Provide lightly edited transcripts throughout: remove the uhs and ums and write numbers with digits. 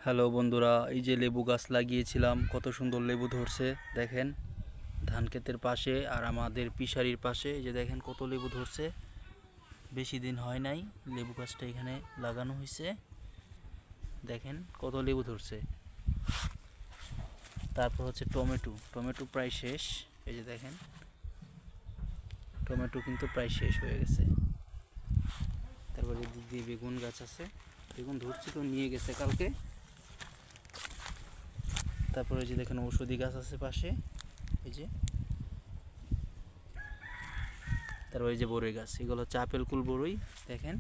Hello বন্ধুরা, এই যে লেবু গাছ লাগিয়েছিলাম, কত সুন্দর লেবু ধরছে দেখেন। ধান ক্ষেতের পাশে আর আমাদের পিশারির পাশে এই যে দেখেন কত লেবু ধরছে। বেশি দিন হয় নাই লেবু গাছটা এখানে লাগানো হয়েছে, দেখেন কত লেবু ধরছে। তারপর হচ্ছে টমেটো, টমেটো প্রায় শেষ। এই যে দেখেন টমেটো কিন্তু প্রায় শেষ হয়ে গেছে। তারপরে এদিক দিয়ে বেগুন গাছ আছে, বেগুন ধরছি তো নিয়ে গেছে কালকে। তারপরে যে দেখেন ঔষধি গাছ আছে পাশে, এই যে। তারপরে এই যে বড়ই গাছ, এগুলো হচ্ছে আপেল কুল বড়ই। দেখেন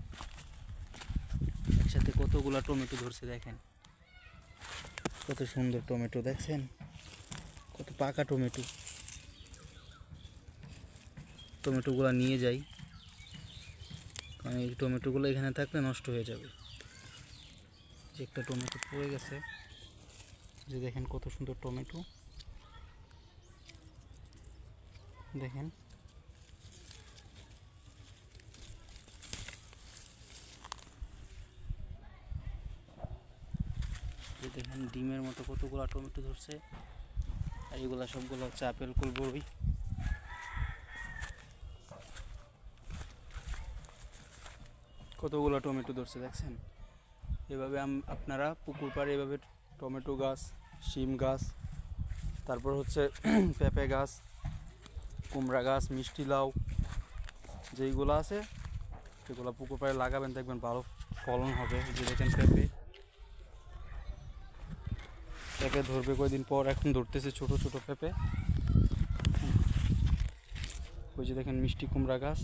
একসাথে কতগুলা টমেটো ধরছে, দেখেন কত সুন্দর টমেটো, দেখছেন কত পাকা টমেটো। টমেটোগুলো নিয়ে যাই, কারণ এই টমেটোগুলো এখানে থাকলে নষ্ট হয়ে যাবে। যে একটা টমেটো পড়ে গেছে, যে দেখেন কত সুন্দর টমেটো, দেখেন। দেখেন ডিমের মতো কতগুলা টমেটো ধরছে, আর এগুলা সবগুলো হচ্ছে আপেল কুল বড়ই। কতগুলো টমেটো ধরছে দেখছেন। এভাবে আপনারা পুকুর পাড়ে এভাবে টমেটো গাছ, শিম গাছ, তারপর হচ্ছে পেঁপে গাছ, কুমড়া গাছ, মিষ্টি লাউ যেইগুলো আছে সেগুলো পুকুর পাড়ে লাগাবেন, দেখবেন ভালো ফলন হবে। যে দেখেন পেঁপে, পেঁপে ধরবে কয়দিন পর, এখন ধরতেছে ছোট ছোট পেঁপে। ওই যে দেখেন মিষ্টি কুমড়া গাছ।